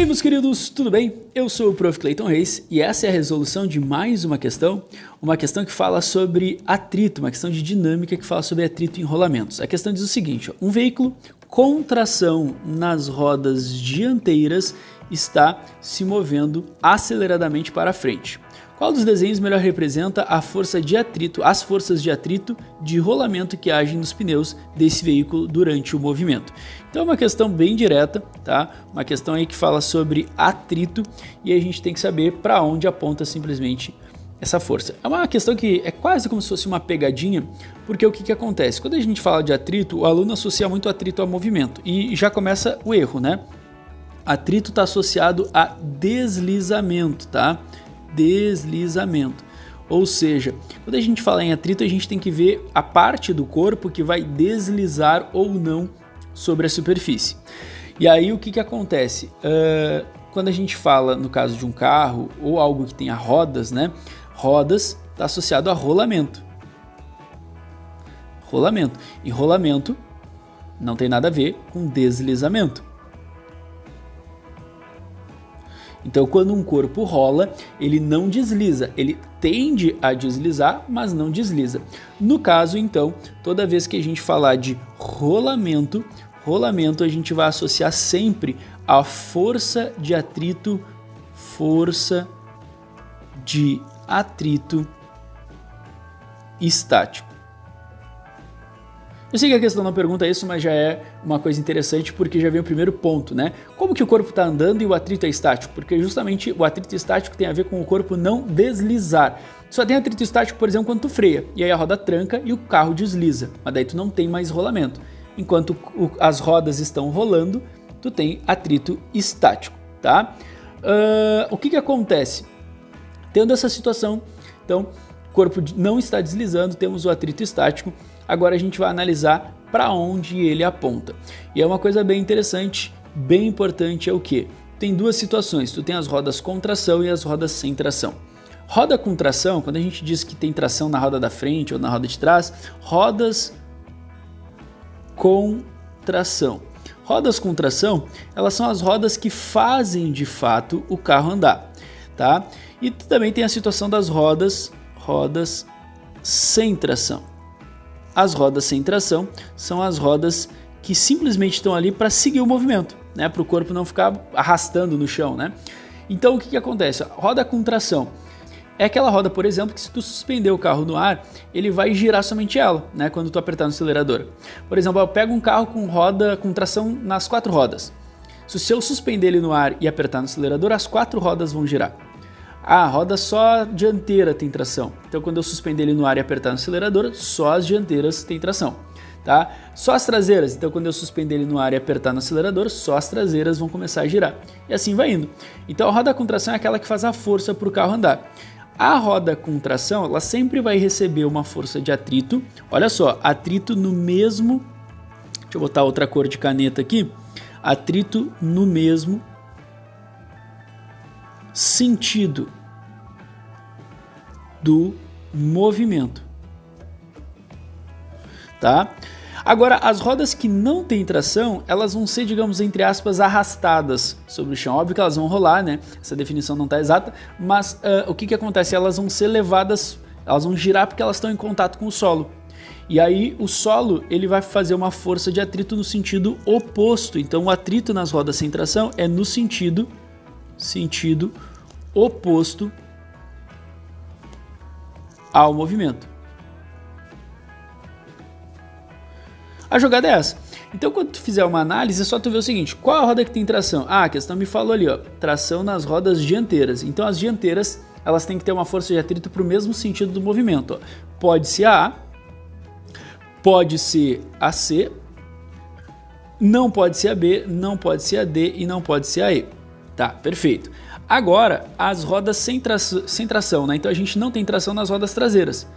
aí, meus queridos, tudo bem? Eu sou o Prof. Clayton Reis e essa é a resolução de mais uma questão que fala sobre atrito, uma questão de dinâmica que fala sobre atrito e enrolamentos. A questão diz o seguinte, ó, um veículo com tração nas rodas dianteiras está se movendo aceleradamente para frente. Qual dos desenhos melhor representa a força de atrito, as forças de atrito de rolamento que agem nos pneus desse veículo durante o movimento? Então é uma questão bem direta, tá? Uma questão aí que fala sobre atrito e a gente tem que saber para onde aponta simplesmente essa força. É uma questão que é quase como se fosse uma pegadinha, porque o que acontece? Quando a gente fala de atrito, o aluno associa muito atrito a movimento e já começa o erro, né? Atrito está associado a deslizamento, tá? Deslizamento. Ou seja, quando a gente fala em atrito, a gente tem que ver a parte do corpo que vai deslizar ou não sobre a superfície. E aí o que acontece? Quando a gente fala no caso de um carro ou algo que tenha rodas, né? Rodas está associado a rolamento. Rolamento. E rolamento não tem nada a ver com deslizamento. Então, quando um corpo rola, ele não desliza, ele tende a deslizar, mas não desliza. No caso, então, toda vez que a gente falar de rolamento, a gente vai associar sempre a força de atrito estático. Eu sei que a questão não pergunta isso, mas já é uma coisa interessante porque já vem o primeiro ponto, né? Como que o corpo está andando e o atrito é estático? Porque justamente o atrito estático tem a ver com o corpo não deslizar. Só tem atrito estático, por exemplo, quando tu freia, e aí a roda tranca e o carro desliza, mas daí tu não tem mais rolamento. Enquanto as rodas estão rolando, tu tem atrito estático, tá? O que acontece? Tendo essa situação, então, o corpo não está deslizando, temos o atrito estático. Agora a gente vai analisar para onde ele aponta. E é uma coisa bem interessante, bem importante é o que? Tem duas situações, tu tem as rodas com tração e as rodas sem tração. Roda com tração, quando a gente diz que tem tração na roda da frente ou na roda de trás, rodas com tração. Rodas com tração, elas são as rodas que fazem de fato o carro andar, tá? E também tem a situação das rodas sem tração. As rodas sem tração são as rodas que simplesmente estão ali para seguir o movimento, né? Para o corpo não ficar arrastando no chão, né? Então o que acontece? A roda com tração é aquela roda, por exemplo, que se tu suspender o carro no ar, ele vai girar somente ela, né? Quando tu apertar no acelerador. Por exemplo, eu pego um carro com roda com tração nas 4 rodas. Se eu suspender ele no ar e apertar no acelerador, as 4 rodas vão girar. A roda só dianteira tem tração. Então, quando eu suspender ele no ar e apertar no acelerador, só as dianteiras têm tração, tá? Só as traseiras. Então, quando eu suspender ele no ar e apertar no acelerador, só as traseiras vão começar a girar. E assim vai indo. Então, a roda com tração é aquela que faz a força para o carro andar. A roda com tração, ela sempre vai receber uma força de atrito. Olha só, atrito no mesmo... Deixa eu botar outra cor de caneta aqui. Atrito no mesmo sentido do movimento, tá? Agora, as rodas que não têm tração, elas vão ser, digamos, entre aspas, arrastadas sobre o chão. Óbvio que elas vão rolar, né? Essa definição não está exata, mas o que acontece? Elas vão ser levadas, elas vão girar porque elas estão em contato com o solo. E aí o solo, ele vai fazer uma força de atrito no sentido oposto. Então o atrito nas rodas sem tração é no sentido oposto ao movimento. A jogada é essa. Então, quando tu fizer uma análise, é só tu ver o seguinte, qual a roda que tem tração? Ah, a questão me falou ali, ó, tração nas rodas dianteiras. Então, as dianteiras, elas têm que ter uma força de atrito para o mesmo sentido do movimento. Ó. Pode ser a A, pode ser a C, não pode ser a B, não pode ser a D e não pode ser a E. Tá, perfeito. Agora, as rodas sem tração, né? Então a gente não tem tração nas rodas traseiras.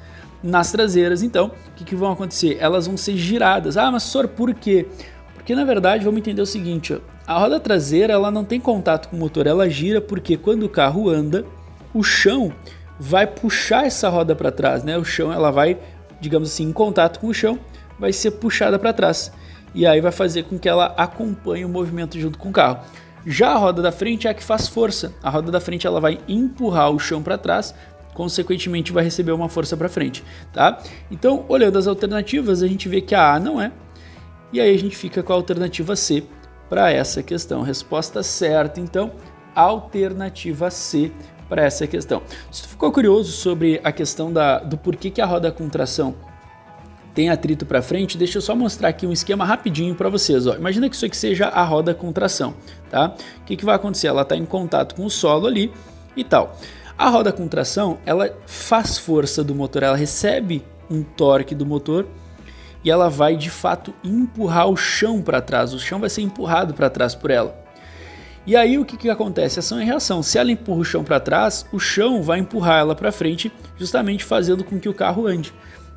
Nas traseiras, então, o que vão acontecer? Elas vão ser giradas. Ah, mas senhor, por quê? Porque na verdade, vamos entender o seguinte, ó, a roda traseira, ela não tem contato com o motor, ela gira porque quando o carro anda, o chão vai puxar essa roda para trás, né? O chão, ela vai, digamos assim, em contato com o chão, vai ser puxada para trás. E aí vai fazer com que ela acompanhe o movimento junto com o carro. Já a roda da frente é a que faz força. A roda da frente ela vai empurrar o chão para trás, consequentemente vai receber uma força para frente, tá? Então, olhando as alternativas, a gente vê que a A não é, e aí a gente fica com a alternativa C para essa questão. Resposta certa, então, alternativa C para essa questão. Se tu ficou curioso sobre a questão do porquê que a roda com tração tem atrito para frente, deixa eu só mostrar aqui um esquema rapidinho para vocês. Ó. Imagina que isso aqui seja a roda com tração, tá? O que vai acontecer? Ela está em contato com o solo ali e tal. A roda com tração, ela faz força do motor, ela recebe um torque do motor e ela vai de fato empurrar o chão para trás. O chão vai ser empurrado para trás por ela. E aí o que acontece? Ação e reação. Se ela empurra o chão para trás, o chão vai empurrar ela para frente, justamente fazendo com que o carro ande.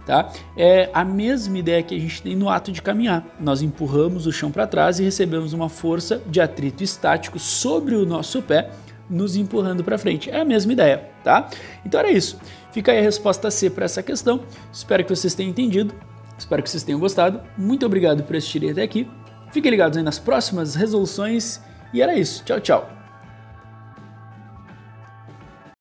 Tá? É a mesma ideia que a gente tem no ato de caminhar. Nós empurramos o chão para trás e recebemos uma força de atrito estático sobre o nosso pé, nos empurrando para frente. É a mesma ideia, tá? Então era isso. Fica aí a resposta C para essa questão. Espero que vocês tenham entendido. Espero que vocês tenham gostado. Muito obrigado por assistirem até aqui. Fiquem ligados aí nas próximas resoluções. E era isso. Tchau, tchau.